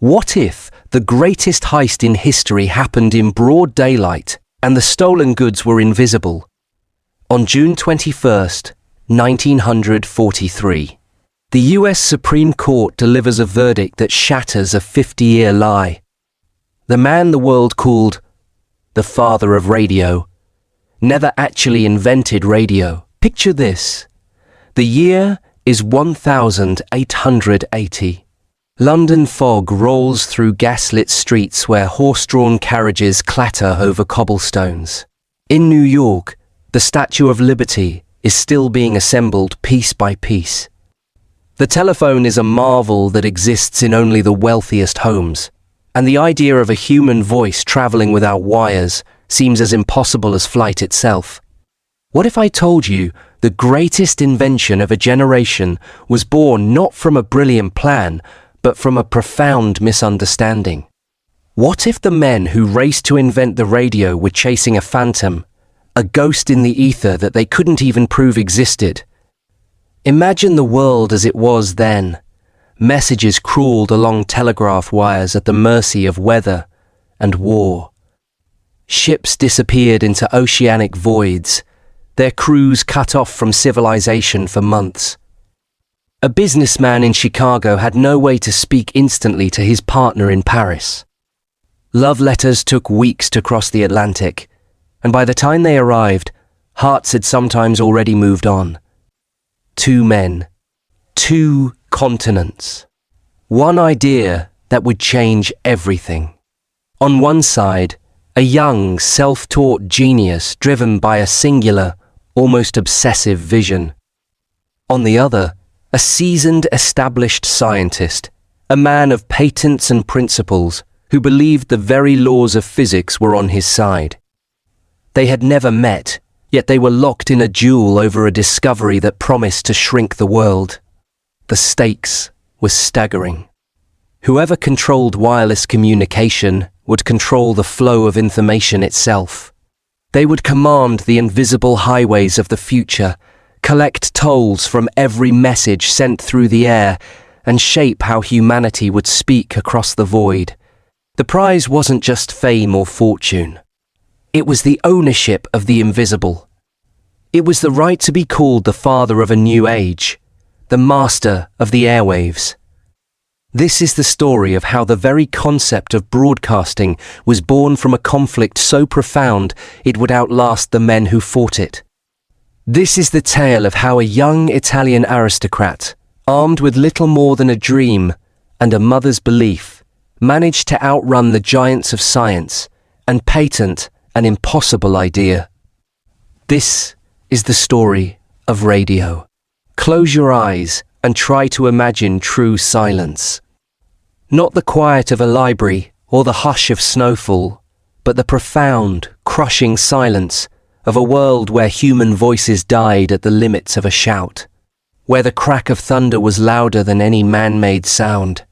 What if the greatest heist in history happened in broad daylight and the stolen goods were invisible? On June 21st, 1943, the US Supreme Court delivers a verdict that shatters a 50-year lie. The man the world called the father of radio never actually invented radio. Picture this. The year is 1880. London fog rolls through gaslit streets where horse-drawn carriages clatter over cobblestones. In New York, the Statue of Liberty is still being assembled piece by piece. The telephone is a marvel that exists in only the wealthiest homes, and the idea of a human voice traveling without wires seems as impossible as flight itself. What if I told you the greatest invention of a generation was born not from a brilliant plan, but from a profound misunderstanding? What if the men who raced to invent the radio were chasing a phantom, a ghost in the ether that they couldn't even prove existed? Imagine the world as it was then. Messages crawled along telegraph wires at the mercy of weather and war. Ships disappeared into oceanic voids, their crews cut off from civilization for months. A businessman in Chicago had no way to speak instantly to his partner in Paris. Love letters took weeks to cross the Atlantic, and by the time they arrived, hearts had sometimes already moved on. Two men, two continents, one idea that would change everything. On one side, a young, self-taught genius driven by a singular, almost obsessive vision. On the other, a seasoned, established scientist, a man of patents and principles who believed the very laws of physics were on his side. They had never met, yet they were locked in a duel over a discovery that promised to shrink the world. The stakes were staggering. Whoever controlled wireless communication would control the flow of information itself. They would command the invisible highways of the future, collect tolls from every message sent through the air, and shape how humanity would speak across the void. The prize wasn't just fame or fortune. It was the ownership of the invisible. It was the right to be called the father of a new age, the master of the airwaves. This is the story of how the very concept of broadcasting was born from a conflict so profound it would outlast the men who fought it. This is the tale of how a young Italian aristocrat, armed with little more than a dream and a mother's belief, managed to outrun the giants of science and patent an impossible idea. This is the story of radio. Close your eyes and try to imagine true silence. Not the quiet of a library or the hush of snowfall, but the profound, crushing silence of a world where human voices died at the limits of a shout, where the crack of thunder was louder than any man-made sound,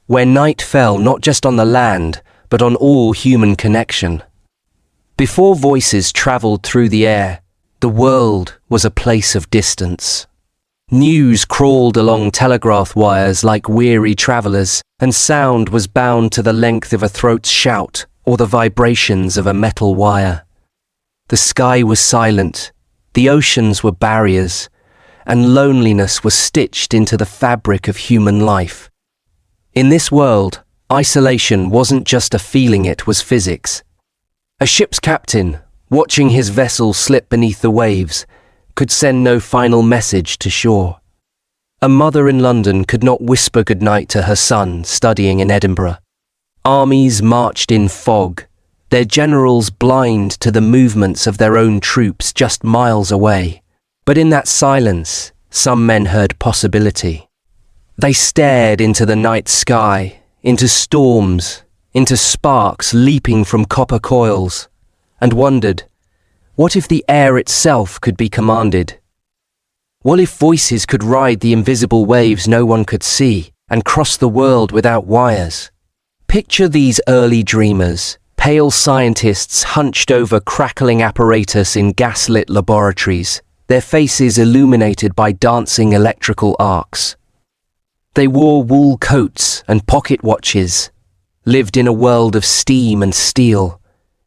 where night fell not just on the land, but on all human connection. Before voices traveled through the air, the world was a place of distance. News crawled along telegraph wires like weary travelers, and sound was bound to the length of a throat's shout or the vibrations of a metal wire. The sky was silent, the oceans were barriers, and loneliness was stitched into the fabric of human life. In this world, isolation wasn't just a feeling, it was physics. A ship's captain, watching his vessel slip beneath the waves, could send no final message to shore. A mother in London could not whisper goodnight to her son studying in Edinburgh. Armies marched in fog, their generals blind to the movements of their own troops just miles away. But in that silence, some men heard possibility. They stared into the night sky, into storms, into sparks leaping from copper coils, and wondered, what if the air itself could be commanded? What if voices could ride the invisible waves no one could see and cross the world without wires? Picture these early dreamers, pale scientists hunched over crackling apparatus in gaslit laboratories, their faces illuminated by dancing electrical arcs. They wore wool coats and pocket watches, lived in a world of steam and steel,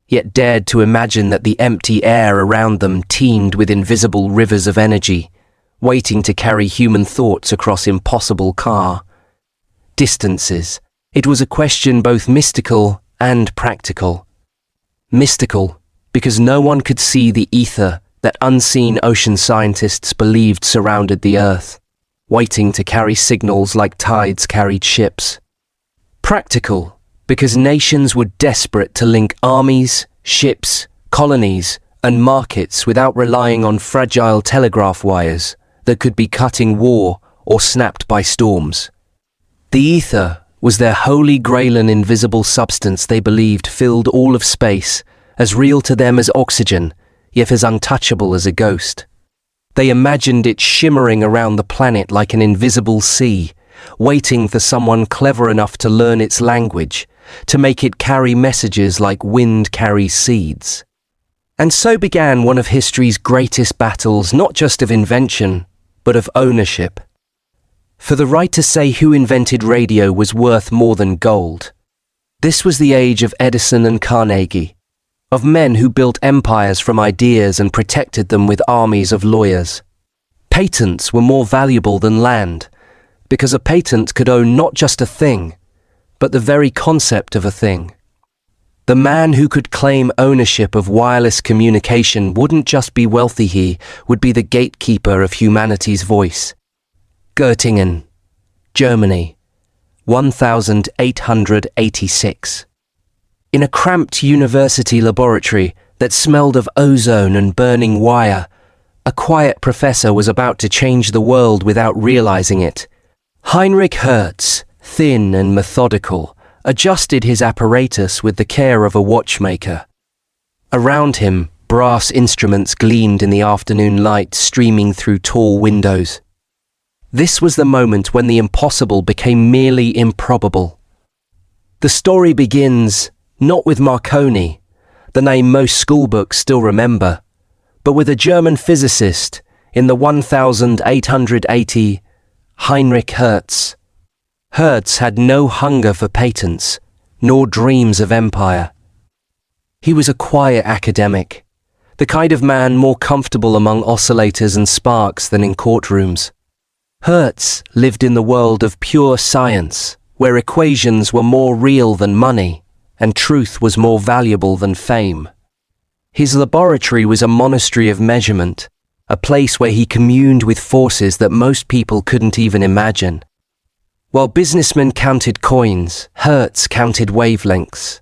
yet dared to imagine that the empty air around them teemed with invisible rivers of energy, waiting to carry human thoughts across impossible distances. It was a question both mystical and practical. Mystical, because no one could see the ether that unseen ocean scientists believed surrounded the Earth, waiting to carry signals like tides carried ships. Practical, because nations were desperate to link armies, ships, colonies, and markets without relying on fragile telegraph wires that could be cut in war or snapped by storms. The ether was their holy grail, an invisible substance they believed filled all of space, as real to them as oxygen, yet as untouchable as a ghost. They imagined it shimmering around the planet like an invisible sea, waiting for someone clever enough to learn its language, to make it carry messages like wind carries seeds. And so began one of history's greatest battles, not just of invention, but of ownership. For the right to say who invented radio was worth more than gold. This was the age of Edison and Carnegie, of men who built empires from ideas and protected them with armies of lawyers. Patents were more valuable than land, because a patent could own not just a thing, but the very concept of a thing. The man who could claim ownership of wireless communication wouldn't just be wealthy, he would be the gatekeeper of humanity's voice. Göttingen, Germany, 1886. In a cramped university laboratory that smelled of ozone and burning wire, a quiet professor was about to change the world without realizing it. Heinrich Hertz, thin and methodical, adjusted his apparatus with the care of a watchmaker. Around him, brass instruments gleamed in the afternoon light streaming through tall windows. This was the moment when the impossible became merely improbable. The story begins not with Marconi, the name most schoolbooks still remember, but with a German physicist in the 1880, Heinrich Hertz. Hertz had no hunger for patents, nor dreams of empire. He was a quiet academic, the kind of man more comfortable among oscillators and sparks than in courtrooms. Hertz lived in the world of pure science, where equations were more real than money, and truth was more valuable than fame. His laboratory was a monastery of measurement, a place where he communed with forces that most people couldn't even imagine. While businessmen counted coins, Hertz counted wavelengths.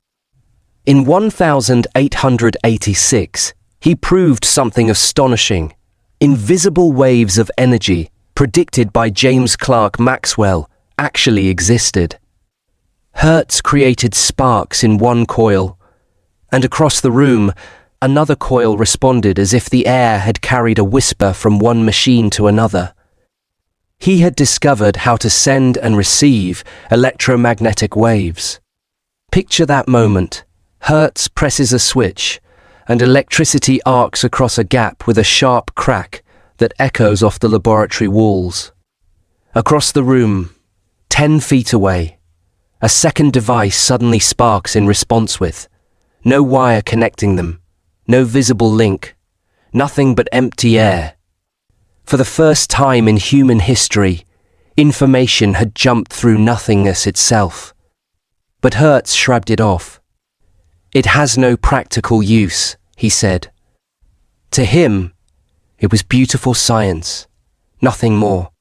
In 1886, he proved something astonishing. Invisible waves of energy, predicted by James Clerk Maxwell, actually existed. Hertz created sparks in one coil, and across the room, another coil responded as if the air had carried a whisper from one machine to another. He had discovered how to send and receive electromagnetic waves. Picture that moment. Hertz presses a switch, and electricity arcs across a gap with a sharp crack that echoes off the laboratory walls. Across the room, 10 feet away, a second device suddenly sparks in response with no wire connecting them, no visible link, nothing but empty air. For the first time in human history, information had jumped through nothingness itself. But Hertz shrugged it off. "It has no practical use," he said. To him, it was beautiful science, nothing more.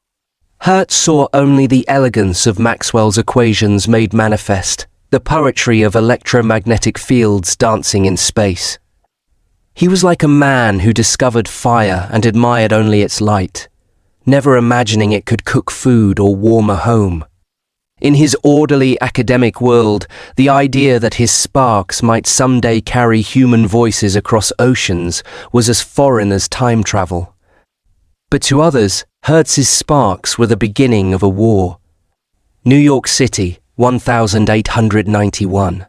Hertz saw only the elegance of Maxwell's equations made manifest, the poetry of electromagnetic fields dancing in space. He was like a man who discovered fire and admired only its light, never imagining it could cook food or warm a home. In his orderly academic world, the idea that his sparks might someday carry human voices across oceans was as foreign as time travel. But to others, Hertz's sparks were the beginning of a war. New York City, 1891.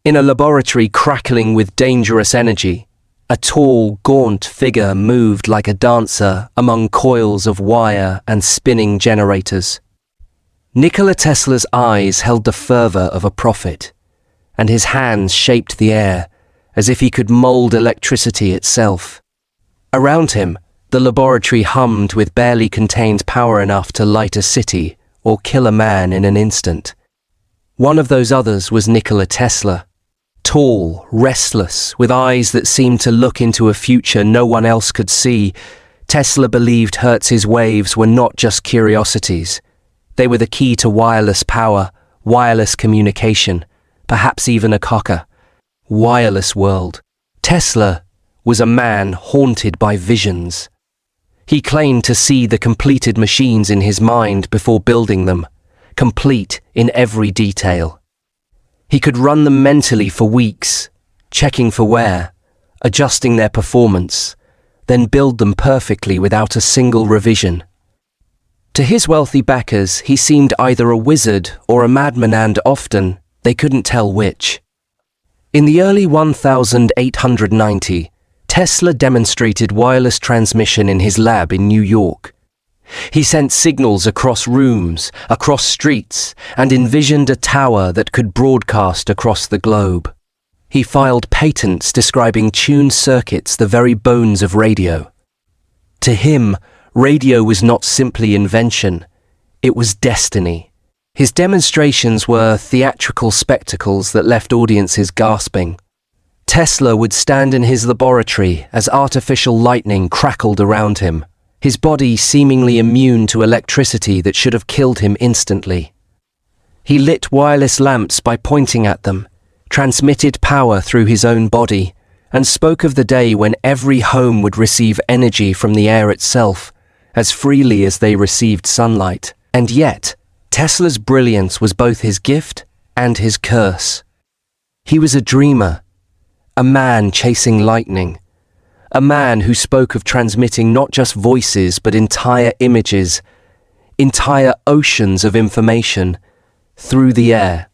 In a laboratory crackling with dangerous energy, a tall, gaunt figure moved like a dancer among coils of wire and spinning generators. Nikola Tesla's eyes held the fervor of a prophet, and his hands shaped the air as if he could mold electricity itself. Around him, the laboratory hummed with barely contained power enough to light a city or kill a man in an instant. One of those others was Nikola Tesla. Tall, restless, with eyes that seemed to look into a future no one else could see, Tesla believed Hertz's waves were not just curiosities. They were the key to wireless power, wireless communication, perhaps even a wireless world. Tesla was a man haunted by visions. He claimed to see the completed machines in his mind before building them, complete in every detail. He could run them mentally for weeks, checking for wear, adjusting their performance, then build them perfectly without a single revision. To his wealthy backers, he seemed either a wizard or a madman, and often they couldn't tell which. In the early 1890, Tesla demonstrated wireless transmission in his lab in New York. He sent signals across rooms, across streets, and envisioned a tower that could broadcast across the globe. He filed patents describing tuned circuits, the very bones of radio. To him, radio was not simply invention, it was destiny. His demonstrations were theatrical spectacles that left audiences gasping. Tesla would stand in his laboratory as artificial lightning crackled around him, his body seemingly immune to electricity that should have killed him instantly. He lit wireless lamps by pointing at them, transmitted power through his own body, and spoke of the day when every home would receive energy from the air itself, as freely as they received sunlight. And yet, Tesla's brilliance was both his gift and his curse. He was a dreamer, a man chasing lightning, a man who spoke of transmitting not just voices but entire images, entire oceans of information, through the air.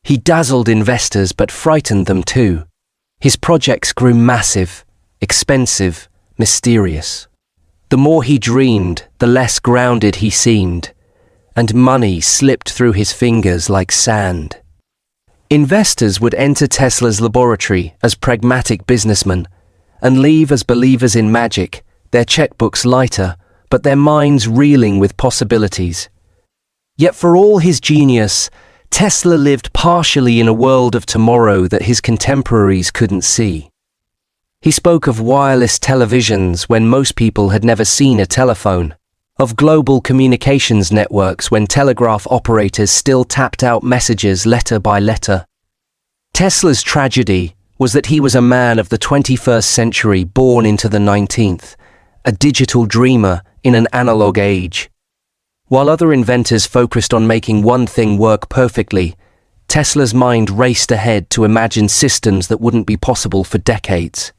He dazzled investors but frightened them too. His projects grew massive, expensive, mysterious. The more he dreamed, the less grounded he seemed, and money slipped through his fingers like sand. Investors would enter Tesla's laboratory as pragmatic businessmen and leave as believers in magic, their checkbooks lighter, but their minds reeling with possibilities. Yet for all his genius, Tesla lived partially in a world of tomorrow that his contemporaries couldn't see. He spoke of wireless televisions when most people had never seen a telephone, of global communications networks when telegraph operators still tapped out messages letter by letter. Tesla's tragedy was that he was a man of the 21st century born into the 19th, a digital dreamer in an analog age. While other inventors focused on making one thing work perfectly, Tesla's mind raced ahead to imagine systems that wouldn't be possible for decades.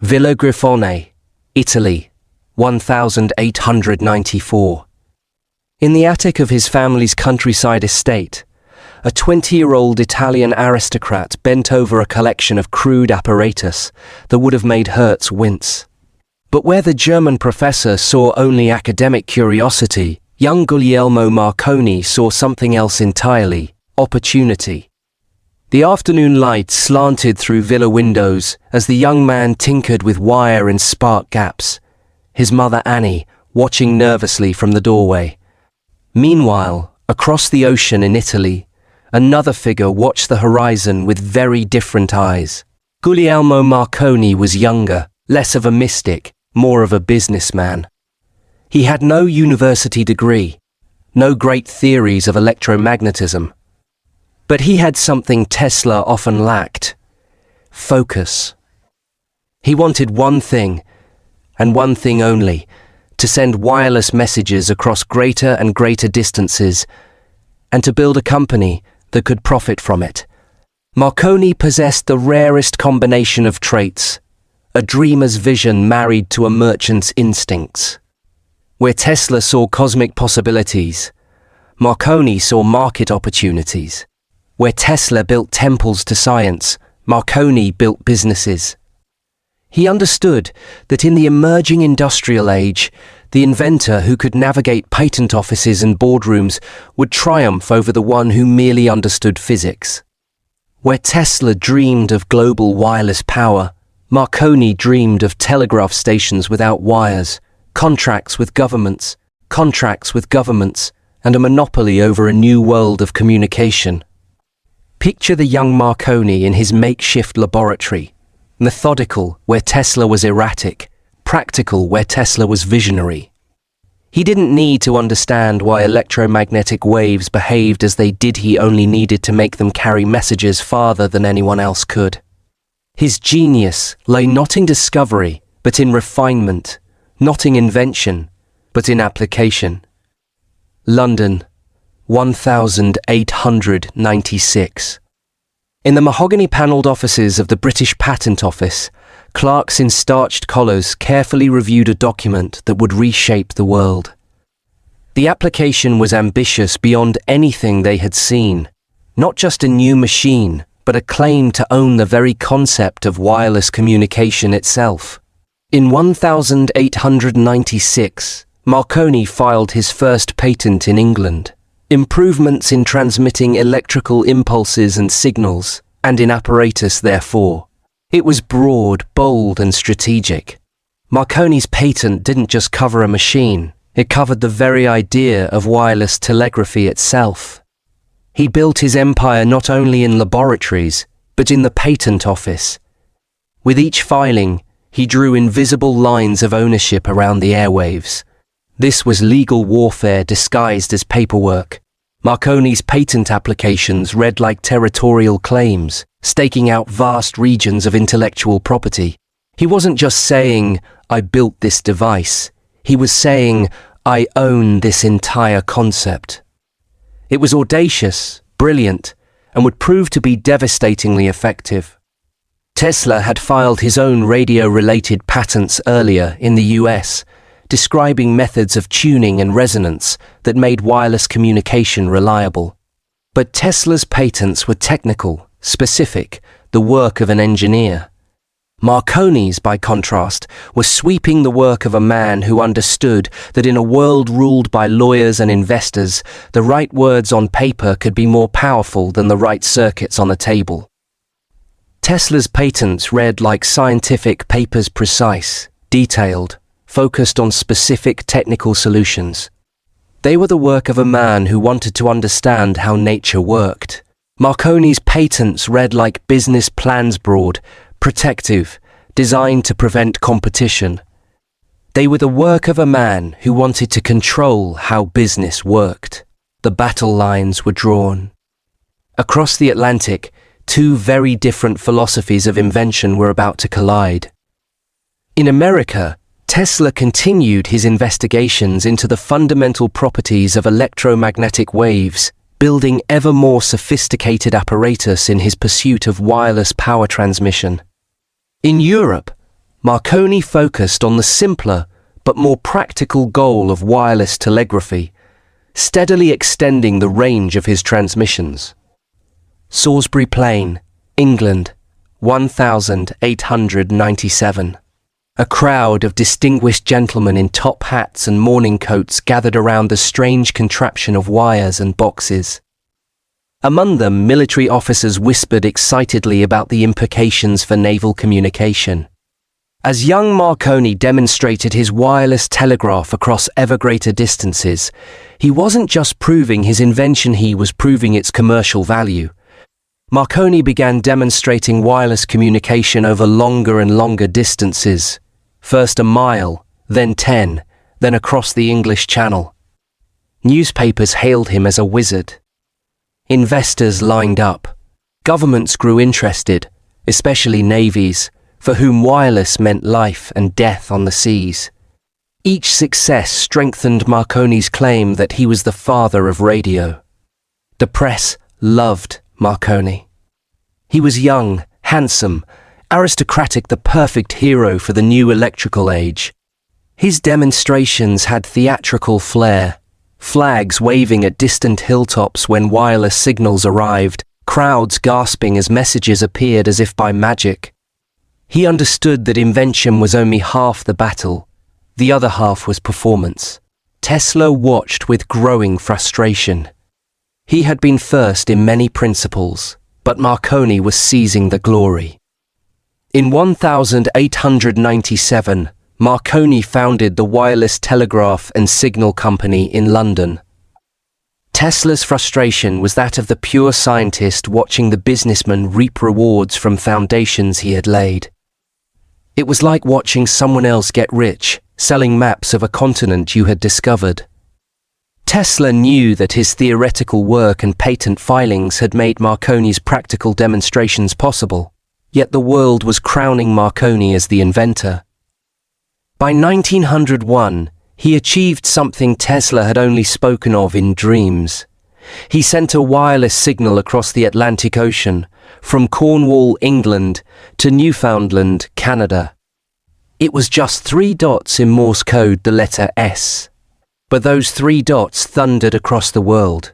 Villa Grifone, Italy, 1894. In the attic of his family's countryside estate, a 20-year-old Italian aristocrat bent over a collection of crude apparatus that would have made Hertz wince. But where the German professor saw only academic curiosity, young Guglielmo Marconi saw something else entirely: opportunity. The afternoon light slanted through villa windows as the young man tinkered with wire and spark gaps, his mother Annie watching nervously from the doorway. Meanwhile, across the ocean in Italy, another figure watched the horizon with very different eyes. Guglielmo Marconi was younger, less of a mystic, more of a businessman. He had no university degree, no great theories of electromagnetism. But he had something Tesla often lacked: focus. He wanted one thing, and one thing only: to send wireless messages across greater and greater distances, and to build a company that could profit from it. Marconi possessed the rarest combination of traits: a dreamer's vision married to a merchant's instincts. Where Tesla saw cosmic possibilities, Marconi saw market opportunities. Where Tesla built temples to science, Marconi built businesses. He understood that in the emerging industrial age, The inventor who could navigate patent offices and boardrooms would triumph over the one who merely understood physics. Where Tesla dreamed of global wireless power, Marconi dreamed of telegraph stations without wires, contracts with governments, and a monopoly over a new world of communication. Picture the young Marconi in his makeshift laboratory, methodical where Tesla was erratic, practical where Tesla was visionary. He didn't need to understand why electromagnetic waves behaved as they did. He only needed to make them carry messages farther than anyone else could. His genius lay not in discovery, but in refinement, not in invention, but in application. London, 1896. In the mahogany-panelled offices of the British Patent Office, clerks in starched collars carefully reviewed a document that would reshape the world. The application was ambitious beyond anything they had seen. Not just a new machine, but a claim to own the very concept of wireless communication itself. In 1896, Marconi filed his first patent in England. Improvements in transmitting electrical impulses and signals, and in apparatus therefore. It was broad, bold, and strategic. Marconi's patent didn't just cover a machine, it covered the very idea of wireless telegraphy itself. He built his empire not only in laboratories, but in the patent office. With each filing, he drew invisible lines of ownership around the airwaves. This was legal warfare disguised as paperwork. Marconi's patent applications read like territorial claims, staking out vast regions of intellectual property. He wasn't just saying, "I built this device." He was saying, "I own this entire concept." It was audacious, brilliant, and would prove to be devastatingly effective. Tesla had filed his own radio-related patents earlier in the US, describing methods of tuning and resonance that made wireless communication reliable. But Tesla's patents were technical, specific, the work of an engineer. Marconi's, by contrast, were sweeping the work of a man who understood that in a world ruled by lawyers and investors, the right words on paper could be more powerful than the right circuits on a table. Tesla's patents read like scientific papers, precise, detailed, focused on specific technical solutions. They were the work of a man who wanted to understand how nature worked. Marconi's patents read like business plans, broad, protective, designed to prevent competition. They were the work of a man who wanted to control how business worked. The battle lines were drawn. Across the Atlantic, two very different philosophies of invention were about to collide. In America, Tesla continued his investigations into the fundamental properties of electromagnetic waves, building ever more sophisticated apparatus in his pursuit of wireless power transmission. In Europe, Marconi focused on the simpler but more practical goal of wireless telegraphy, steadily extending the range of his transmissions. Salisbury Plain, England, 1897. A crowd of distinguished gentlemen in top hats and morning coats gathered around the strange contraption of wires and boxes. Among them, military officers whispered excitedly about the implications for naval communication. As young Marconi demonstrated his wireless telegraph across ever greater distances, he wasn't just proving his invention, he was proving its commercial value. Marconi began demonstrating wireless communication over longer and longer distances, first a mile, then 10, then across the English Channel. Newspapers hailed him as a wizard. Investors lined up. Governments grew interested, especially navies, for whom wireless meant life and death on the seas. Each success strengthened Marconi's claim that he was the father of radio. The press loved Marconi. He was young, handsome, aristocratic, the perfect hero for the new electrical age. His demonstrations had theatrical flair, flags waving at distant hilltops when wireless signals arrived, crowds gasping as messages appeared as if by magic. He understood that invention was only half the battle. The other half was performance. Tesla watched with growing frustration. He had been first in many principles, but Marconi was seizing the glory. In 1897, Marconi founded the Wireless Telegraph and Signal Company in London. Tesla's frustration was that of the pure scientist watching the businessman reap rewards from foundations he had laid. It was like watching someone else get rich, selling maps of a continent you had discovered. Tesla knew that his theoretical work and patent filings had made Marconi's practical demonstrations possible, yet the world was crowning Marconi as the inventor. By 1901, he achieved something Tesla had only spoken of in dreams. He sent a wireless signal across the Atlantic Ocean, from Cornwall, England, to Newfoundland, Canada. It was just 3 dots in Morse code, the letter S. But those 3 dots thundered across the world.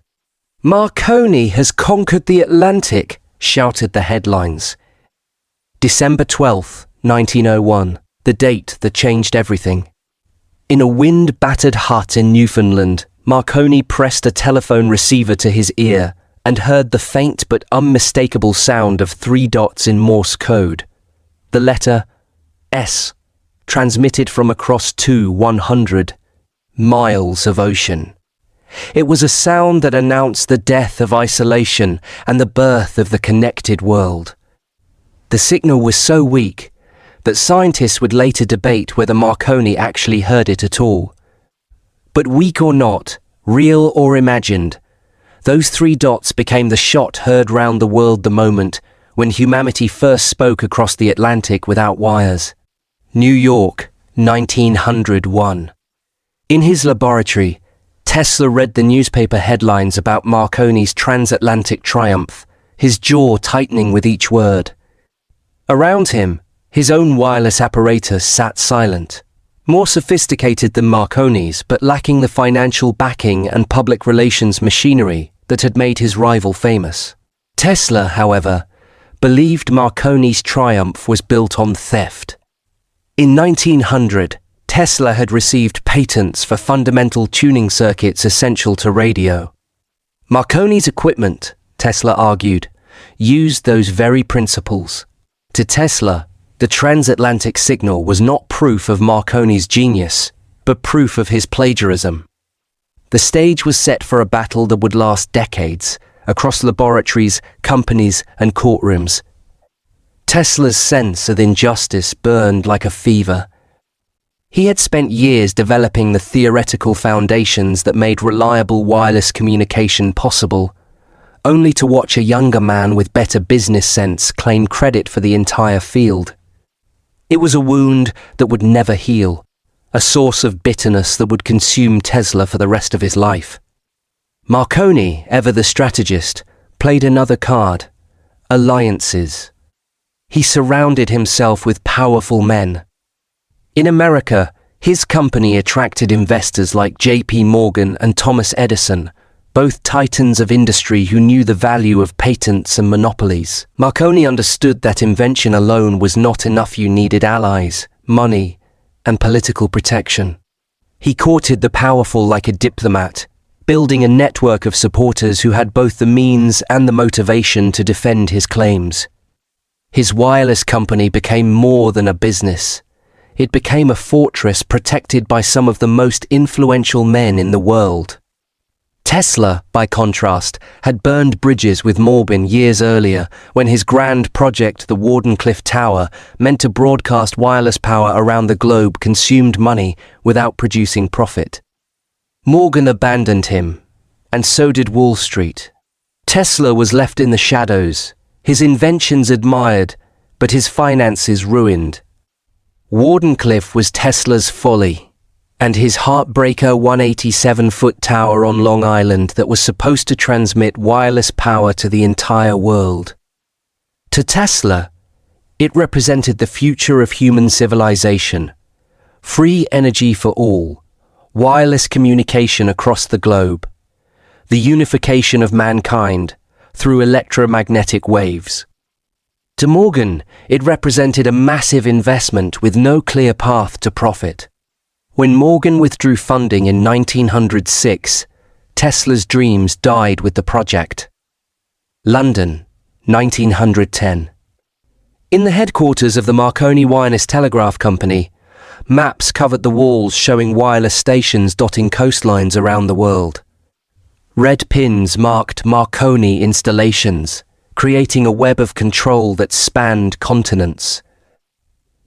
"Marconi has conquered the Atlantic," shouted the headlines. December 12, 1901, the date that changed everything. In a wind-battered hut in Newfoundland, Marconi pressed a telephone receiver to his ear and heard the faint but unmistakable sound of 3 dots in Morse code. The letter S, transmitted from across 100 miles of ocean. It was a sound that announced the death of isolation and the birth of the connected world. The signal was so weak that scientists would later debate whether Marconi actually heard it at all. But weak or not, real or imagined, those 3 dots became the shot heard round the world the moment when humanity first spoke across the Atlantic without wires. New York, 1901. In his laboratory, Tesla read the newspaper headlines about Marconi's transatlantic triumph, his jaw tightening with each word. Around him, his own wireless apparatus sat silent, more sophisticated than Marconi's, but lacking the financial backing and public relations machinery that had made his rival famous. Tesla, however, believed Marconi's triumph was built on theft. In 1900, Tesla had received patents for fundamental tuning circuits essential to radio. Marconi's equipment, Tesla argued, used those very principles. To Tesla, the transatlantic signal was not proof of Marconi's genius, but proof of his plagiarism. The stage was set for a battle that would last decades, across laboratories, companies, and courtrooms. Tesla's sense of injustice burned like a fever. He had spent years developing the theoretical foundations that made reliable wireless communication possible, only to watch a younger man with better business sense claim credit for the entire field. It was a wound that would never heal, a source of bitterness that would consume Tesla for the rest of his life. Marconi, ever the strategist, played another card: alliances. He surrounded himself with powerful men. In America, his company attracted investors like J.P. Morgan and Thomas Edison, both titans of industry who knew the value of patents and monopolies. Marconi understood that invention alone was not enough. You needed allies, money, and political protection. He courted the powerful like a diplomat, building a network of supporters who had both the means and the motivation to defend his claims. His wireless company became more than a business. It became a fortress protected by some of the most influential men in the world. Tesla, by contrast, had burned bridges with Morgan years earlier when his grand project, the Wardenclyffe Tower, meant to broadcast wireless power around the globe, consumed money without producing profit. Morgan abandoned him, and so did Wall Street. Tesla was left in the shadows, his inventions admired, but his finances ruined. Wardenclyffe was Tesla's folly, and his heartbreaker 187-foot tower on Long Island that was supposed to transmit wireless power to the entire world. To Tesla, it represented the future of human civilization, free energy for all, wireless communication across the globe, the unification of mankind through electromagnetic waves. To Morgan, it represented a massive investment with no clear path to profit. When Morgan withdrew funding in 1906, Tesla's dreams died with the project. London, 1910. In the headquarters of the Marconi Wireless Telegraph Company, maps covered the walls showing wireless stations dotting coastlines around the world. Red pins marked Marconi installations, creating a web of control that spanned continents.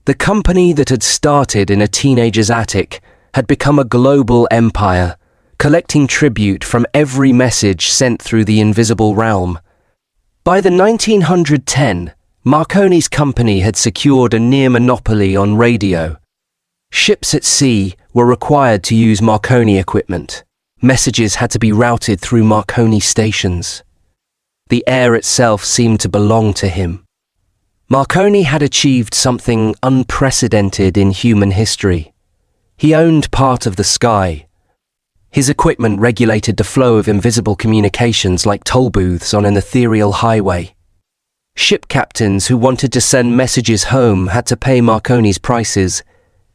The company that had started in a teenager's attic had become a global empire, collecting tribute from every message sent through the invisible realm. By the 1910, Marconi's company had secured a near monopoly on radio. Ships at sea were required to use Marconi equipment. Messages had to be routed through Marconi stations. The air itself seemed to belong to him. Marconi had achieved something unprecedented in human history. He owned part of the sky. His equipment regulated the flow of invisible communications like toll booths on an ethereal highway. Ship captains who wanted to send messages home had to pay Marconi's prices,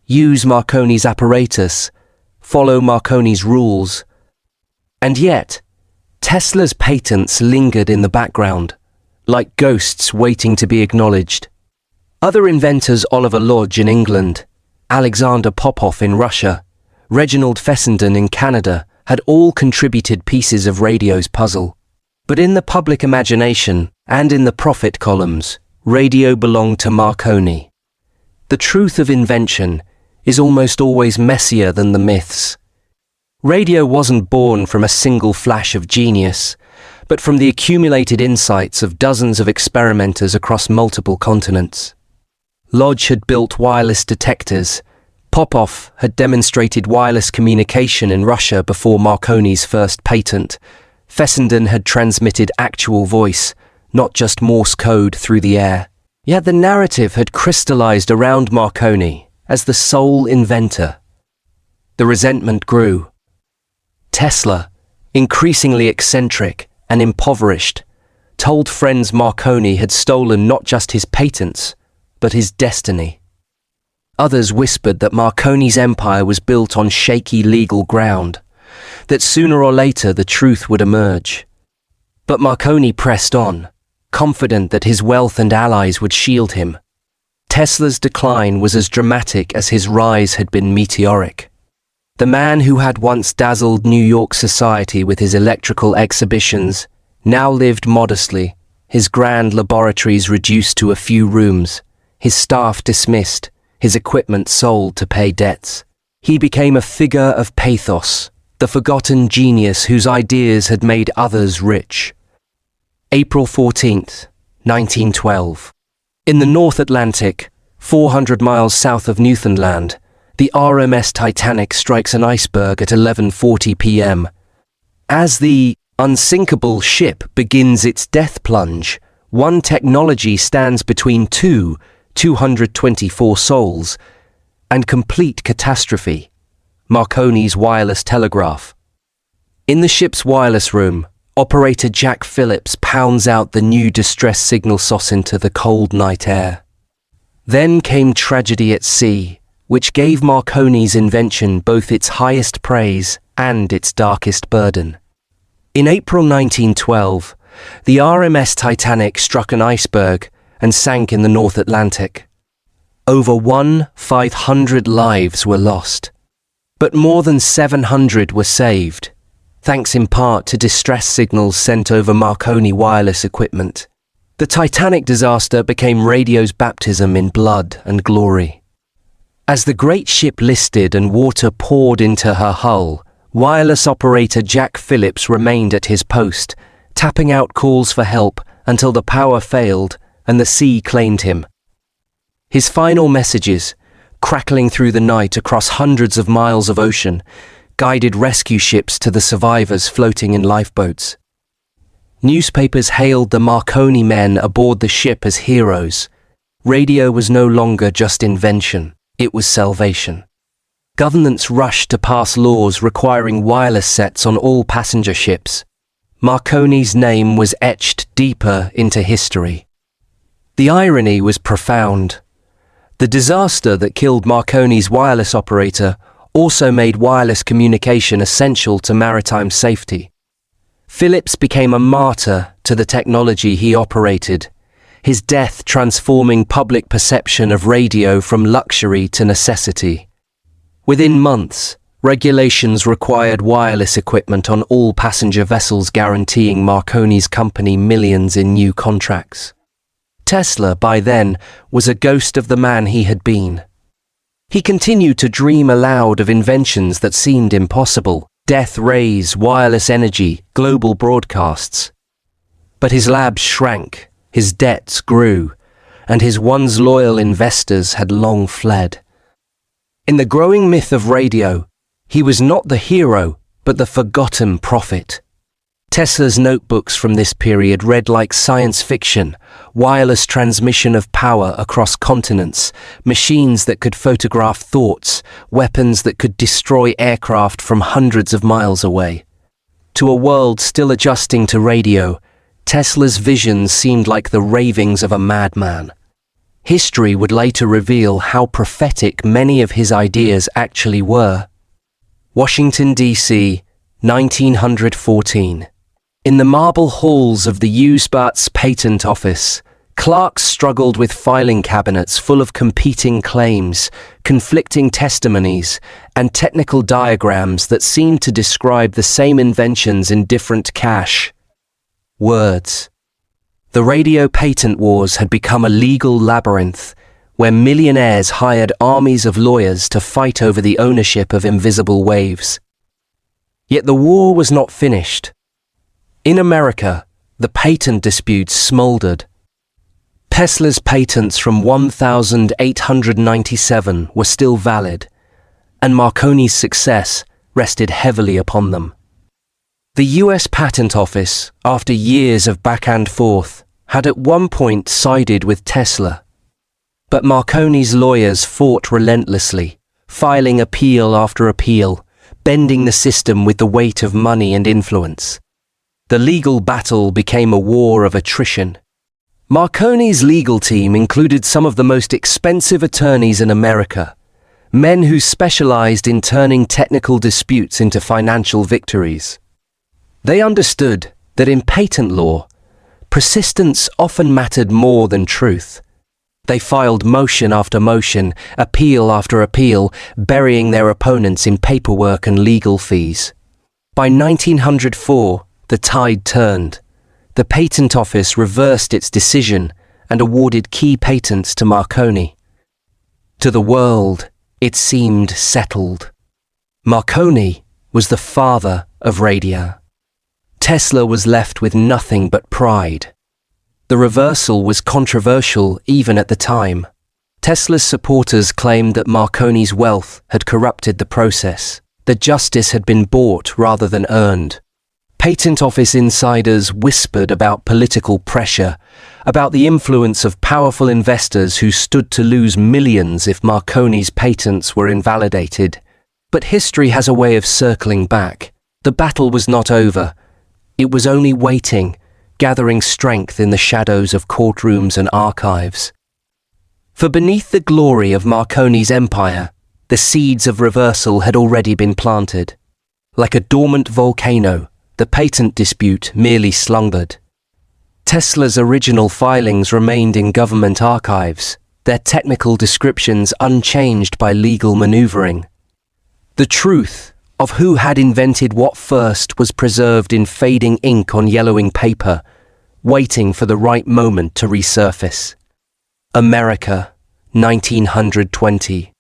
use Marconi's apparatus, follow Marconi's rules. And yet, Tesla's patents lingered in the background, like ghosts waiting to be acknowledged. Other inventors, Oliver Lodge in England, Alexander Popov in Russia, Reginald Fessenden in Canada, had all contributed pieces of radio's puzzle. But in the public imagination and in the profit columns, radio belonged to Marconi. The truth of invention is almost always messier than the myths. Radio wasn't born from a single flash of genius, but from the accumulated insights of dozens of experimenters across multiple continents. Lodge had built wireless detectors. Popov had demonstrated wireless communication in Russia before Marconi's first patent. Fessenden had transmitted actual voice, not just Morse code through the air. Yet the narrative had crystallized around Marconi as the sole inventor. The resentment grew. Tesla, increasingly eccentric and impoverished, told friends Marconi had stolen not just his patents, but his destiny. Others whispered that Marconi's empire was built on shaky legal ground, that sooner or later the truth would emerge. But Marconi pressed on, confident that his wealth and allies would shield him. Tesla's decline was as dramatic as his rise had been meteoric. The man who had once dazzled New York society with his electrical exhibitions now lived modestly, his grand laboratories reduced to a few rooms, his staff dismissed, his equipment sold to pay debts. He became a figure of pathos, the forgotten genius whose ideas had made others rich. April 14th, 1912. In the North Atlantic, 400 miles south of Newfoundland, the RMS Titanic strikes an iceberg at 11:40 p.m. As the unsinkable ship begins its death plunge, one technology stands between 224 souls, and complete catastrophe: Marconi's wireless telegraph. In the ship's wireless room, operator Jack Phillips pounds out the new distress signal SOS into the cold night air. Then came tragedy at sea, which gave Marconi's invention both its highest praise and its darkest burden. In April 1912, the RMS Titanic struck an iceberg and sank in the North Atlantic. Over 1,500 lives were lost, but more than 700 were saved, thanks in part to distress signals sent over Marconi wireless equipment. The Titanic disaster became radio's baptism in blood and glory. As the great ship listed and water poured into her hull, wireless operator Jack Phillips remained at his post, tapping out calls for help until the power failed and the sea claimed him. His final messages, crackling through the night across hundreds of miles of ocean, guided rescue ships to the survivors floating in lifeboats. Newspapers hailed the Marconi men aboard the ship as heroes. Radio was no longer just invention. It was salvation. Governments rushed to pass laws requiring wireless sets on all passenger ships. Marconi's name was etched deeper into history. The irony was profound. The disaster that killed Marconi's wireless operator also made wireless communication essential to maritime safety. Phillips became a martyr to the technology he operated, his death transforming public perception of radio from luxury to necessity. Within months, regulations required wireless equipment on all passenger vessels, guaranteeing Marconi's company millions in new contracts. Tesla, by then, was a ghost of the man he had been. He continued to dream aloud of inventions that seemed impossible: death rays, wireless energy, global broadcasts. But his labs shrank, his debts grew, and his once loyal investors had long fled. In the growing myth of radio, he was not the hero, but the forgotten prophet. Tesla's notebooks from this period read like science fiction: wireless transmission of power across continents, machines that could photograph thoughts, weapons that could destroy aircraft from hundreds of miles away. To a world still adjusting to radio, Tesla's visions seemed like the ravings of a madman. History would later reveal how prophetic many of his ideas actually were. Washington, D.C., 1914. In the marble halls of the U.S. Patent Office, clerks struggled with filing cabinets full of competing claims, conflicting testimonies, and technical diagrams that seemed to describe the same inventions in different words. The radio patent wars had become a legal labyrinth, where millionaires hired armies of lawyers to fight over the ownership of invisible waves. Yet the war was not finished. In America, the patent disputes smoldered. Tesla's patents from 1897 were still valid, and Marconi's success rested heavily upon them. The U.S. Patent Office, after years of back and forth, had at one point sided with Tesla. But Marconi's lawyers fought relentlessly, filing appeal after appeal, bending the system with the weight of money and influence. The legal battle became a war of attrition. Marconi's legal team included some of the most expensive attorneys in America, men who specialized in turning technical disputes into financial victories. They understood that in patent law, persistence often mattered more than truth. They filed motion after motion, appeal after appeal, burying their opponents in paperwork and legal fees. By 1904, the tide turned. The Patent Office reversed its decision and awarded key patents to Marconi. To the world, it seemed settled. Marconi was the father of radio. Tesla was left with nothing but pride. The reversal was controversial even at the time. Tesla's supporters claimed that Marconi's wealth had corrupted the process, that justice had been bought rather than earned. Patent Office insiders whispered about political pressure, about the influence of powerful investors who stood to lose millions if Marconi's patents were invalidated. But history has a way of circling back. The battle was not over. It was only waiting, gathering strength in the shadows of courtrooms and archives. For beneath the glory of Marconi's empire, the seeds of reversal had already been planted. Like a dormant volcano, the patent dispute merely slumbered. Tesla's original filings remained in government archives, their technical descriptions unchanged by legal maneuvering. The truth of who had invented what first was preserved in fading ink on yellowing paper, waiting for the right moment to resurface. America, 1920.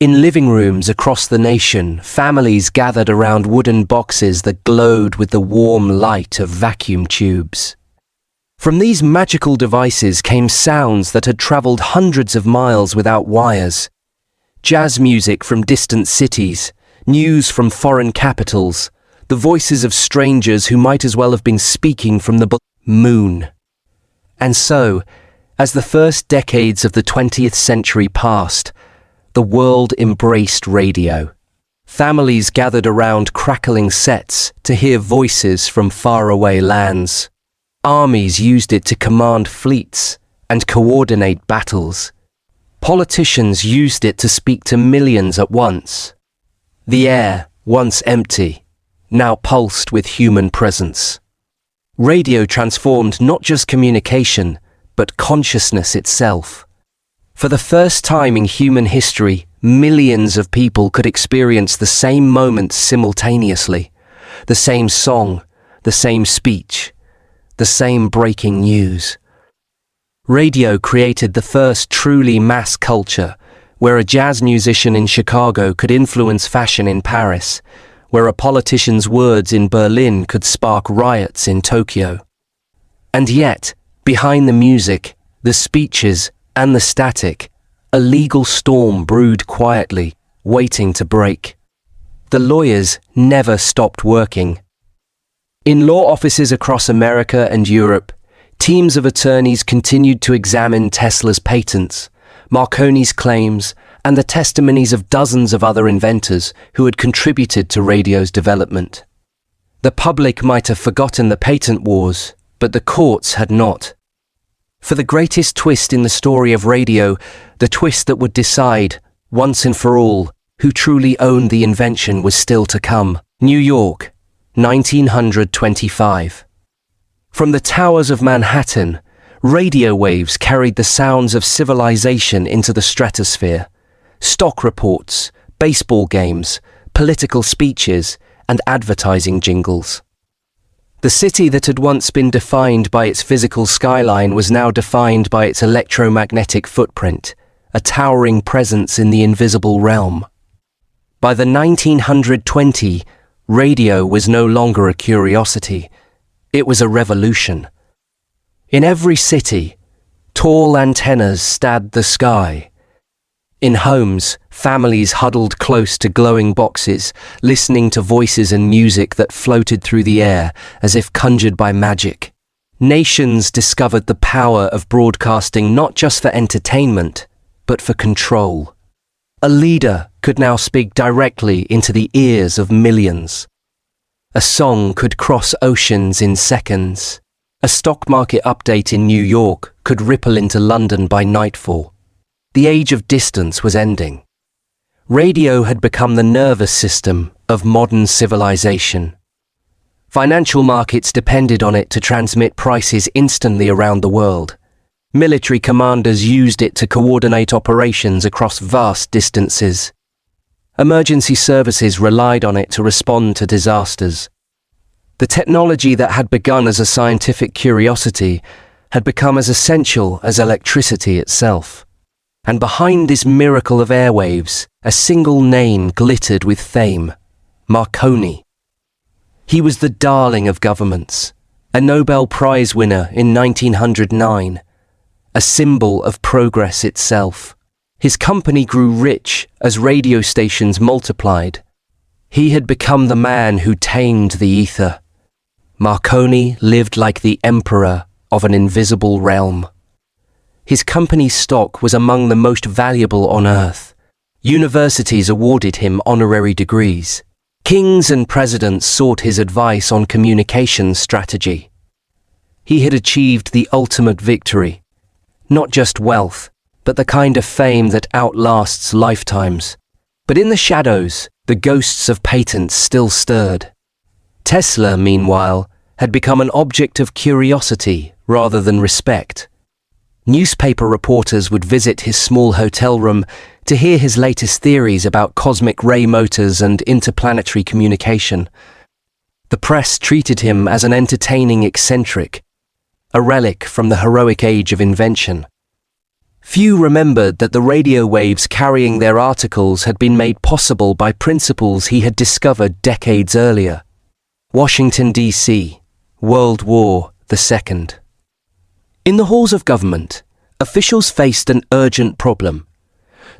In living rooms across the nation, families gathered around wooden boxes that glowed with the warm light of vacuum tubes. From these magical devices came sounds that had traveled hundreds of miles without wires. Jazz music from distant cities, news from foreign capitals, the voices of strangers who might as well have been speaking from the moon. And so, as the first decades of the 20th century passed, the world embraced radio. Families gathered around crackling sets to hear voices from faraway lands. Armies used it to command fleets and coordinate battles. Politicians used it to speak to millions at once. The air, once empty, now pulsed with human presence. Radio transformed not just communication, but consciousness itself. For the first time in human history, millions of people could experience the same moment simultaneously. The same song, the same speech, the same breaking news. Radio created the first truly mass culture, where a jazz musician in Chicago could influence fashion in Paris, where a politician's words in Berlin could spark riots in Tokyo. And yet, behind the music, the speeches, and the static, a legal storm brewed quietly, waiting to break. The lawyers never stopped working. In law offices across America and Europe, teams of attorneys continued to examine Tesla's patents, Marconi's claims, and the testimonies of dozens of other inventors who had contributed to radio's development. The public might have forgotten the patent wars, but the courts had not. For the greatest twist in the story of radio, the twist that would decide, once and for all, who truly owned the invention was still to come. New York, 1925. From the towers of Manhattan, radio waves carried the sounds of civilization into the stratosphere. Stock reports, baseball games, political speeches, and advertising jingles. The city that had once been defined by its physical skyline was now defined by its electromagnetic footprint, a towering presence in the invisible realm. By the 1920s, radio was no longer a curiosity. It was a revolution. In every city, tall antennas stabbed the sky. In homes, families huddled close to glowing boxes, listening to voices and music that floated through the air as if conjured by magic. Nations discovered the power of broadcasting not just for entertainment, but for control. A leader could now speak directly into the ears of millions. A song could cross oceans in seconds. A stock market update in New York could ripple into London by nightfall. The age of distance was ending. Radio had become the nervous system of modern civilization. Financial markets depended on it to transmit prices instantly around the world. Military commanders used it to coordinate operations across vast distances. Emergency services relied on it to respond to disasters. The technology that had begun as a scientific curiosity had become as essential as electricity itself. And behind this miracle of airwaves, a single name glittered with fame: Marconi. He was the darling of governments, a Nobel Prize winner in 1909, a symbol of progress itself. His company grew rich as radio stations multiplied. He had become the man who tamed the ether. Marconi lived like the emperor of an invisible realm. His company's stock was among the most valuable on earth. Universities awarded him honorary degrees. Kings and presidents sought his advice on communications strategy. He had achieved the ultimate victory. Not just wealth, but the kind of fame that outlasts lifetimes. But in the shadows, the ghosts of patents still stirred. Tesla, meanwhile, had become an object of curiosity rather than respect. Newspaper reporters would visit his small hotel room to hear his latest theories about cosmic ray motors and interplanetary communication. The press treated him as an entertaining eccentric, a relic from the heroic age of invention. Few remembered that the radio waves carrying their articles had been made possible by principles he had discovered decades earlier. Washington, D.C., World War II. In the halls of government, officials faced an urgent problem.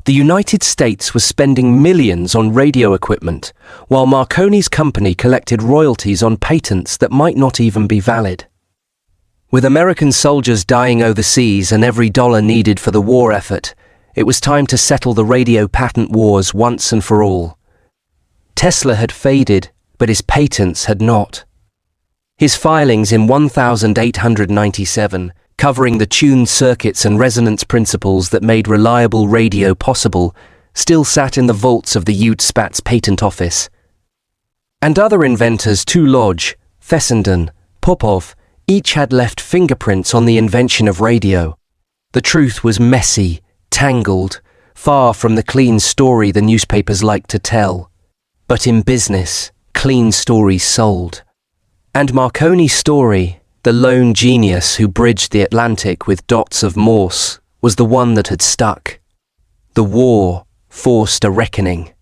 The United States was spending millions on radio equipment, while Marconi's company collected royalties on patents that might not even be valid. With American soldiers dying overseas and every dollar needed for the war effort, it was time to settle the radio patent wars once and for all. Tesla had faded, but his patents had not. His filings in 1897, covering the tuned circuits and resonance principles that made reliable radio possible, still sat in the vaults of the UTSPAT's patent office. And other inventors too, Lodge, Fessenden, Popov, each had left fingerprints on the invention of radio. The truth was messy, tangled, far from the clean story the newspapers liked to tell. But in business, clean stories sold. And Marconi's story, the lone genius who bridged the Atlantic with dots of Morse, was the one that had stuck. The war forced a reckoning.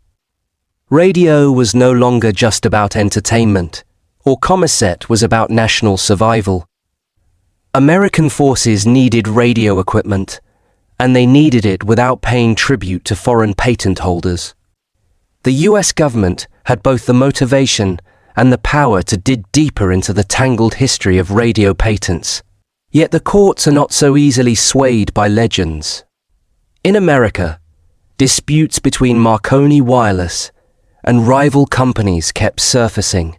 Radio was no longer just about entertainment, or Commissat was about national survival. American forces needed radio equipment, and they needed it without paying tribute to foreign patent holders. The US government had both the motivation and the power to dig deeper into the tangled history of radio patents. Yet the courts are not so easily swayed by legends. In America, disputes between Marconi Wireless and rival companies kept surfacing.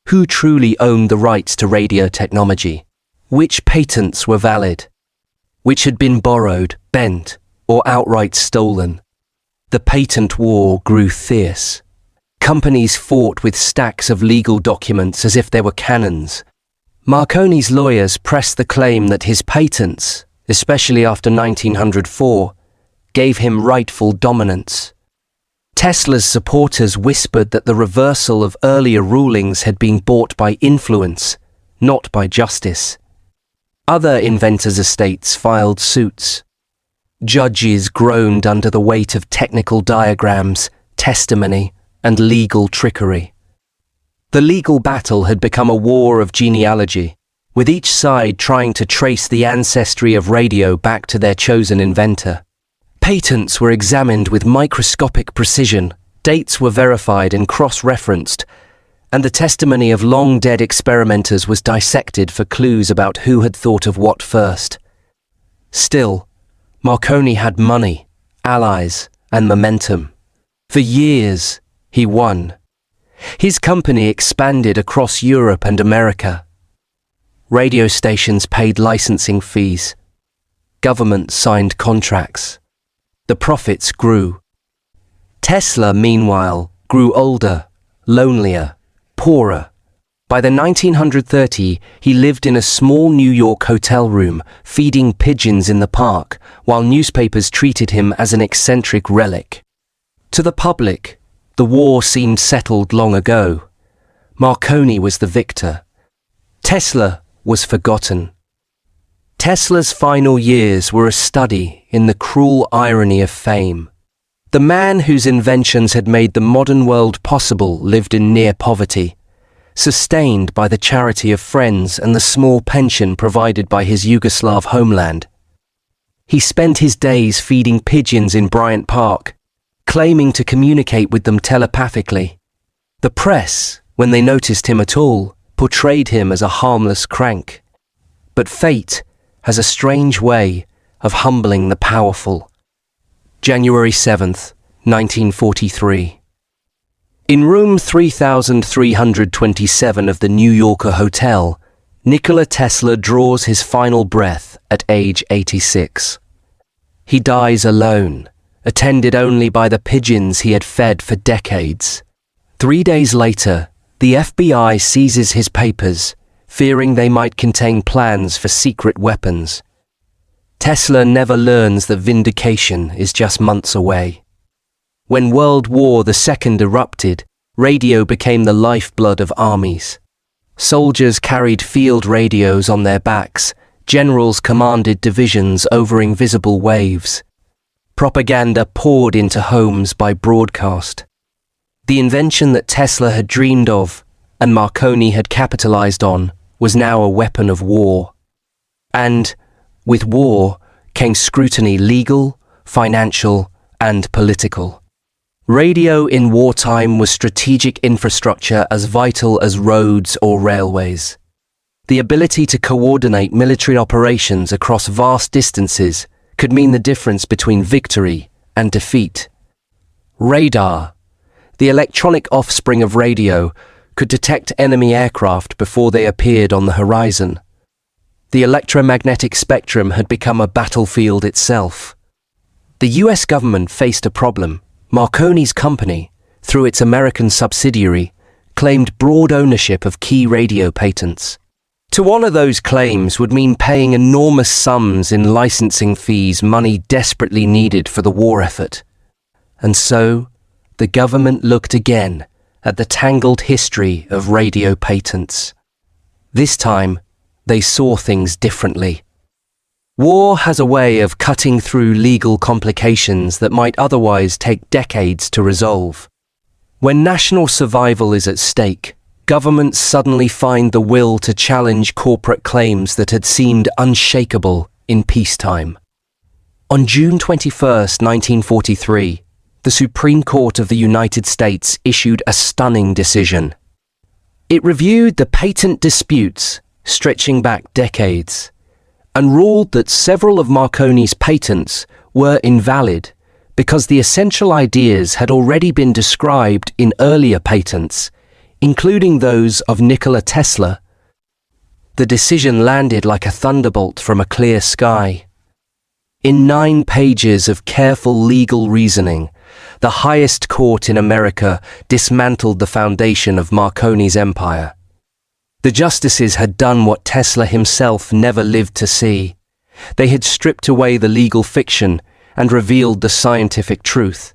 Who truly owned the rights to radio technology? Which patents were valid? Which had been borrowed, bent, or outright stolen? The patent war grew fierce. Companies fought with stacks of legal documents as if they were cannons. Marconi's lawyers pressed the claim that his patents, especially after 1904, gave him rightful dominance. Tesla's supporters whispered that the reversal of earlier rulings had been bought by influence, not by justice. Other inventors' estates filed suits. Judges groaned under the weight of technical diagrams, testimony, and legal trickery. The legal battle had become a war of genealogy, with each side trying to trace the ancestry of radio back to their chosen inventor. Patents were examined with microscopic precision, dates were verified and cross-referenced, and the testimony of long-dead experimenters was dissected for clues about who had thought of what first. Still, Marconi had money, allies, and momentum. For years, he won. His company expanded across Europe and America. Radio stations paid licensing fees. Governments signed contracts. The profits grew. Tesla, meanwhile, grew older, lonelier, poorer. By the 1930s, he lived in a small New York hotel room, feeding pigeons in the park, while newspapers treated him as an eccentric relic. To the public, the war seemed settled long ago. Marconi was the victor. Tesla was forgotten. Tesla's final years were a study in the cruel irony of fame. The man whose inventions had made the modern world possible lived in near poverty, sustained by the charity of friends and the small pension provided by his Yugoslav homeland. He spent his days feeding pigeons in Bryant Park, claiming to communicate with them telepathically. The press, when they noticed him at all, portrayed him as a harmless crank. But fate has a strange way of humbling the powerful. January 7th, 1943. In room 3327 of the New Yorker Hotel, Nikola Tesla draws his final breath at age 86. He dies alone, attended only by the pigeons he had fed for decades. 3 days later, the FBI seizes his papers, fearing they might contain plans for secret weapons. Tesla never learns that vindication is just months away. When World War II erupted, radio became the lifeblood of armies. Soldiers carried field radios on their backs, generals commanded divisions over invisible waves. Propaganda poured into homes by broadcast. The invention that Tesla had dreamed of, and Marconi had capitalized on, was now a weapon of war. And, with war, came scrutiny legal, financial, and political. Radio in wartime was strategic infrastructure as vital as roads or railways. The ability to coordinate military operations across vast distances could mean the difference between victory and defeat. Radar, the electronic offspring of radio, could detect enemy aircraft before they appeared on the horizon. The electromagnetic spectrum had become a battlefield itself. The US government faced a problem. Marconi's company, through its American subsidiary, claimed broad ownership of key radio patents. To honor those claims would mean paying enormous sums in licensing fees, money desperately needed for the war effort. And so, the government looked again at the tangled history of radio patents. This time, they saw things differently. War has a way of cutting through legal complications that might otherwise take decades to resolve. When national survival is at stake, governments suddenly find the will to challenge corporate claims that had seemed unshakable in peacetime. On June 21, 1943, the Supreme Court of the United States issued a stunning decision. It reviewed the patent disputes stretching back decades and ruled that several of Marconi's patents were invalid because the essential ideas had already been described in earlier patents, including those of Nikola Tesla. The decision landed like a thunderbolt from a clear sky. In 9 pages of careful legal reasoning, the highest court in America dismantled the foundation of Marconi's empire. The justices had done what Tesla himself never lived to see. They had stripped away the legal fiction and revealed the scientific truth.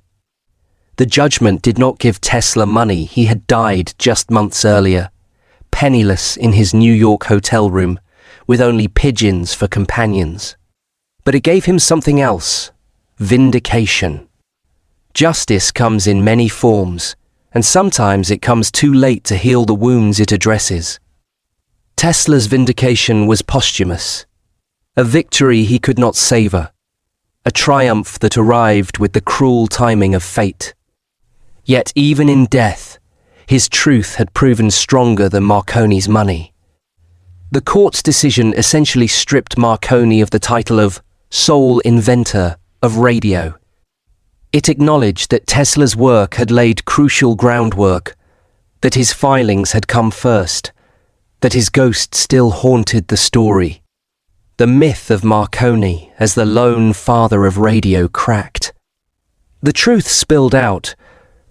The judgment did not give Tesla money. He had died just months earlier, penniless in his New York hotel room, with only pigeons for companions. But it gave him something else: vindication. Justice comes in many forms, and sometimes it comes too late to heal the wounds it addresses. Tesla's vindication was posthumous, a victory he could not savor, a triumph that arrived with the cruel timing of fate. Yet even in death, his truth had proven stronger than Marconi's money. The court's decision essentially stripped Marconi of the title of sole inventor of radio. It acknowledged that Tesla's work had laid crucial groundwork, that his filings had come first, that his ghost still haunted the story. The myth of Marconi as the lone father of radio cracked. The truth spilled out.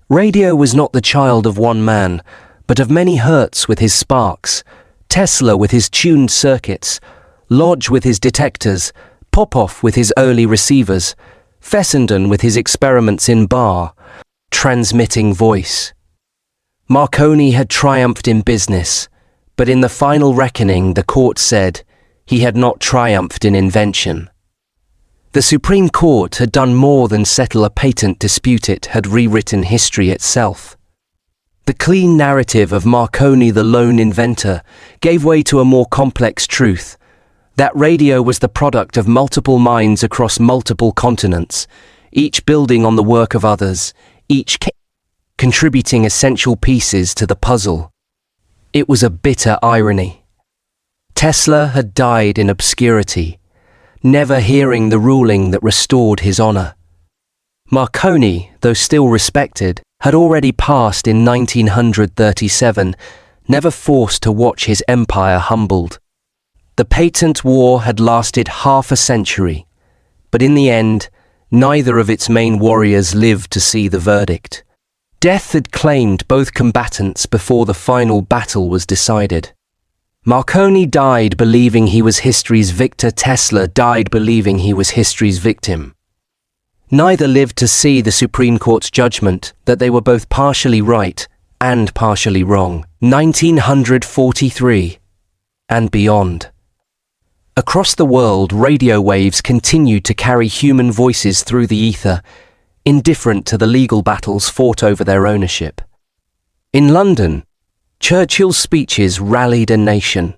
Radio was not the child of one man, but of many Hertz with his sparks, Tesla with his tuned circuits, Lodge with his detectors, Popov with his early receivers, Fessenden with his experiments in bar, transmitting voice. Marconi had triumphed in business, but in the final reckoning the court said he had not triumphed in invention. The Supreme Court had done more than settle a patent dispute. It had rewritten history itself. The clean narrative of Marconi the lone inventor gave way to a more complex truth, that radio was the product of multiple minds across multiple continents, each building on the work of others, each contributing essential pieces to the puzzle. It was a bitter irony. Tesla had died in obscurity, never hearing the ruling that restored his honor. Marconi, though still respected, had already passed in 1937, never forced to watch his empire humbled. The patent war had lasted half a century, but in the end, neither of its main warriors lived to see the verdict. Death had claimed both combatants before the final battle was decided. Marconi died believing he was history's victor. Tesla died believing he was history's victim. Neither lived to see the Supreme Court's judgment that they were both partially right and partially wrong. 1943 and beyond. Across the world, radio waves continued to carry human voices through the ether, indifferent to the legal battles fought over their ownership. In London, Churchill's speeches rallied a nation.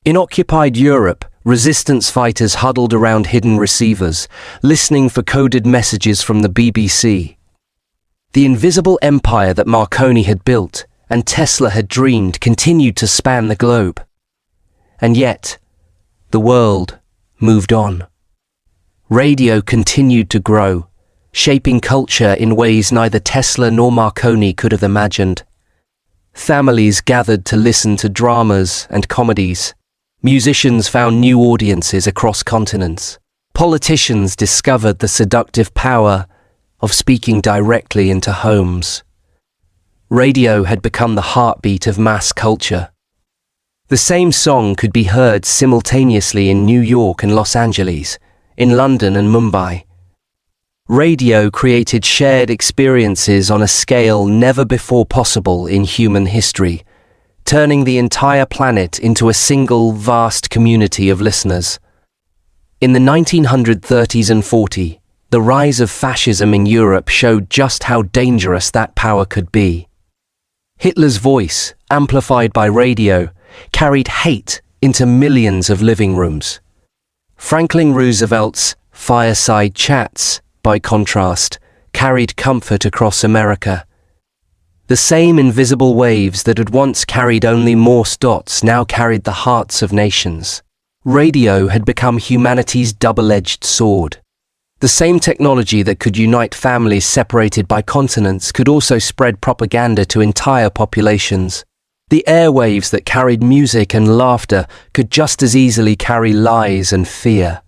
In occupied Europe, resistance fighters huddled around hidden receivers, listening for coded messages from the BBC. The invisible empire that Marconi had built and Tesla had dreamed continued to span the globe. And yet, the world moved on. Radio continued to grow, shaping culture in ways neither Tesla nor Marconi could have imagined. Families gathered to listen to dramas and comedies. Musicians found new audiences across continents. Politicians discovered the seductive power of speaking directly into homes. Radio had become the heartbeat of mass culture. The same song could be heard simultaneously in New York and Los Angeles, in London and Mumbai. Radio created shared experiences on a scale never before possible in human history, turning the entire planet into a single vast community of listeners. In the 1930s and 40s, the rise of fascism in Europe showed just how dangerous that power could be. Hitler's voice, amplified by radio, carried hate into millions of living rooms. Franklin Roosevelt's fireside chats, by contrast, carried comfort across America. The same invisible waves that had once carried only Morse dots now carried the hearts of nations. Radio had become humanity's double-edged sword. The same technology that could unite families separated by continents could also spread propaganda to entire populations. The airwaves that carried music and laughter could just as easily carry lies and fear.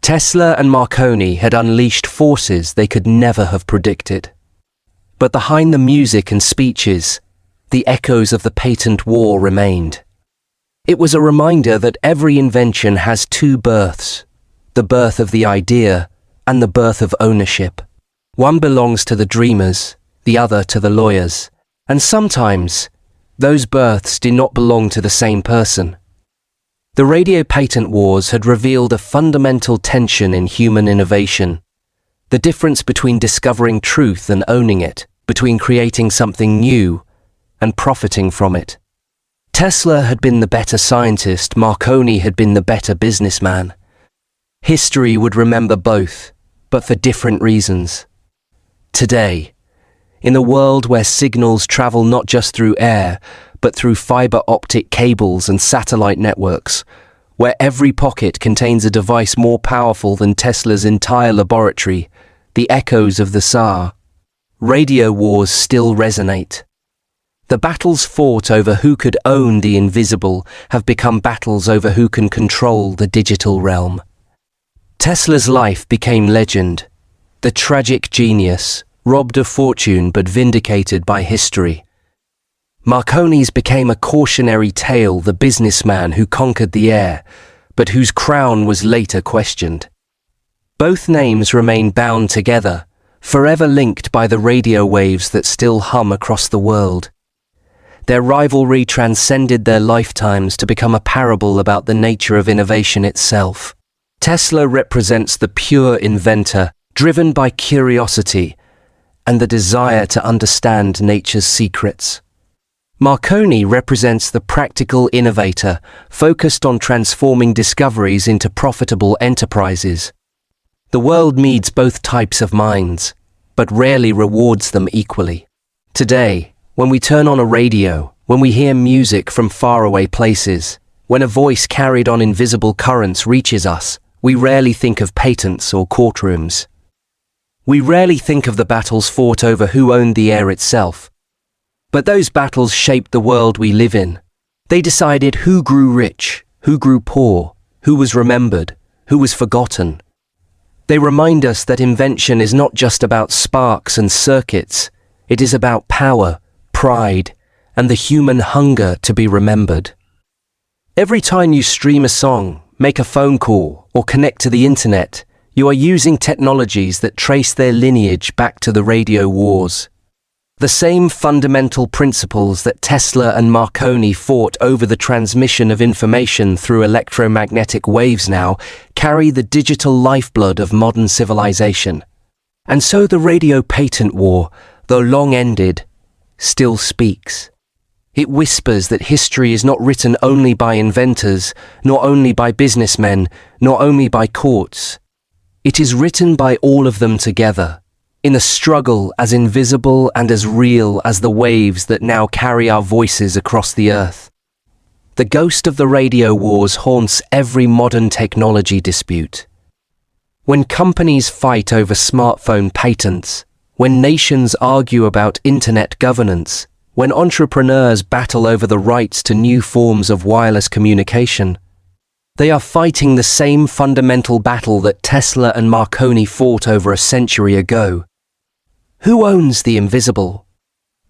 Tesla and Marconi had unleashed forces they could never have predicted. But behind the music and speeches, the echoes of the patent war remained. It was a reminder that every invention has two births, the birth of the idea and the birth of ownership. One belongs to the dreamers, the other to the lawyers, and sometimes those births do not belong to the same person. The radio patent wars had revealed a fundamental tension in human innovation, the difference between discovering truth and owning it, between creating something new and profiting from it. Tesla had been the better scientist, Marconi had been the better businessman. History would remember both, but for different reasons. Today, in a world where signals travel not just through air, but through fiber optic cables and satellite networks, where every pocket contains a device more powerful than Tesla's entire laboratory, the echoes of the Tsar, radio wars still resonate. The battles fought over who could own the invisible have become battles over who can control the digital realm. Tesla's life became legend, the tragic genius, robbed of fortune but vindicated by history. Marconi's became a cautionary tale, the businessman who conquered the air, but whose crown was later questioned. Both names remain bound together, forever linked by the radio waves that still hum across the world. Their rivalry transcended their lifetimes to become a parable about the nature of innovation itself. Tesla represents the pure inventor, driven by curiosity and the desire to understand nature's secrets. Marconi represents the practical innovator, focused on transforming discoveries into profitable enterprises. The world needs both types of minds, but rarely rewards them equally. Today, when we turn on a radio, when we hear music from faraway places, when a voice carried on invisible currents reaches us, we rarely think of patents or courtrooms. We rarely think of the battles fought over who owned the air itself. But those battles shaped the world we live in. They decided who grew rich, who grew poor, who was remembered, who was forgotten. They remind us that invention is not just about sparks and circuits. It is about power, pride, and the human hunger to be remembered. Every time you stream a song, make a phone call, or connect to the internet, you are using technologies that trace their lineage back to the radio wars. The same fundamental principles that Tesla and Marconi fought over the transmission of information through electromagnetic waves now carry the digital lifeblood of modern civilization. And so the radio patent war, though long ended, still speaks. It whispers that history is not written only by inventors, nor only by businessmen, nor only by courts. It is written by all of them together, in a struggle as invisible and as real as the waves that now carry our voices across the earth. The ghost of the radio wars haunts every modern technology dispute. When companies fight over smartphone patents, when nations argue about internet governance, when entrepreneurs battle over the rights to new forms of wireless communication, they are fighting the same fundamental battle that Tesla and Marconi fought over a century ago, Who owns the invisible?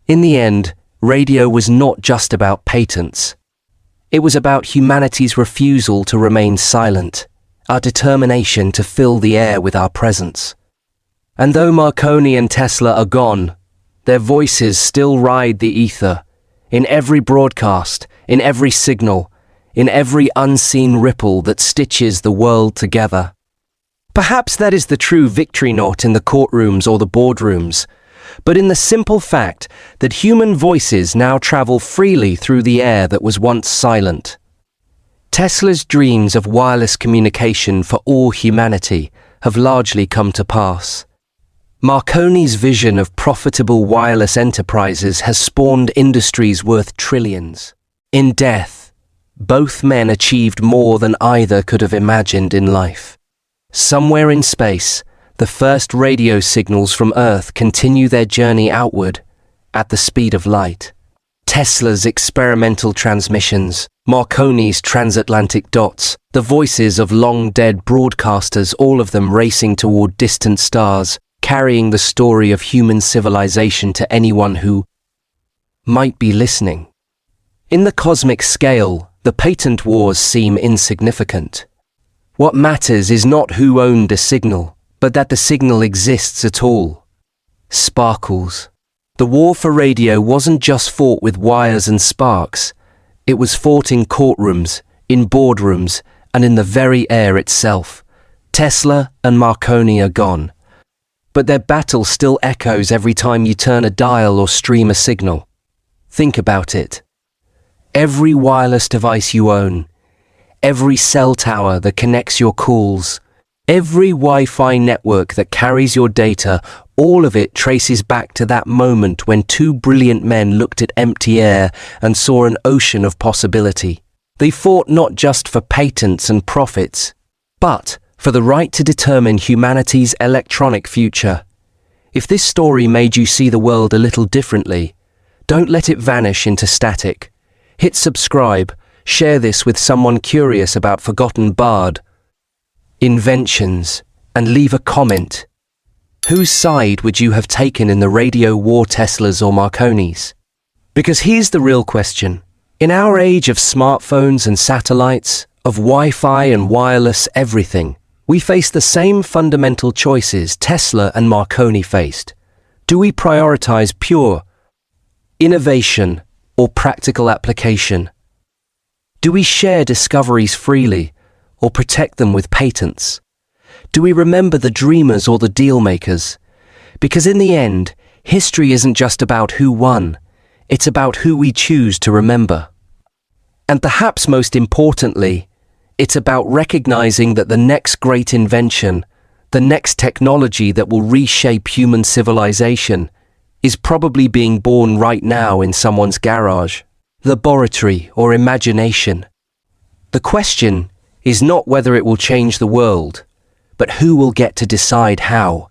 In the end, radio was not just about patents. It was about humanity's refusal to remain silent, our determination to fill the air with our presence. And though Marconi and Tesla are gone, their voices still ride the ether, in every broadcast, in every signal, in every unseen ripple that stitches the world together. Perhaps that is the true victory not in the courtrooms or the boardrooms, but in the simple fact that human voices now travel freely through the air that was once silent. Tesla's dreams of wireless communication for all humanity have largely come to pass. Marconi's vision of profitable wireless enterprises has spawned industries worth trillions. In death, both men achieved more than either could have imagined in life. Somewhere in space, the first radio signals from Earth continue their journey outward at the speed of light. Tesla's experimental transmissions, Marconi's transatlantic dots, the voices of long-dead broadcasters, all of them racing toward distant stars, carrying the story of human civilization to anyone who might be listening. In the cosmic scale, the patent wars seem insignificant. What matters is not who owned a signal, but that the signal exists at all. Sparkles. The war for radio wasn't just fought with wires and sparks. It was fought in courtrooms, in boardrooms, and in the very air itself. Tesla and Marconi are gone, but their battle still echoes every time you turn a dial or stream a signal. Think about it. Every wireless device you own, every cell tower that connects your calls, every Wi-Fi network that carries your data, all of it traces back to that moment when two brilliant men looked at empty air and saw an ocean of possibility. They fought not just for patents and profits, but for the right to determine humanity's electronic future. If this story made you see the world a little differently, don't let it vanish into static. Hit subscribe, share this with someone curious about forgotten inventions, and leave a comment. Whose side would you have taken in the radio war, Teslas or Marconis? Because here's the real question. In our age of smartphones and satellites, of Wi-Fi and wireless everything, we face the same fundamental choices Tesla and Marconi faced. Do we prioritize pure innovation or practical application? Do we share discoveries freely or protect them with patents? Do we remember the dreamers or the deal makers? Because in the end, history isn't just about who won, it's about who we choose to remember. And perhaps most importantly, it's about recognizing that the next great invention, the next technology that will reshape human civilization, is probably being born right now in someone's garage, laboratory, or imagination. The question is not whether it will change the world, but who will get to decide how.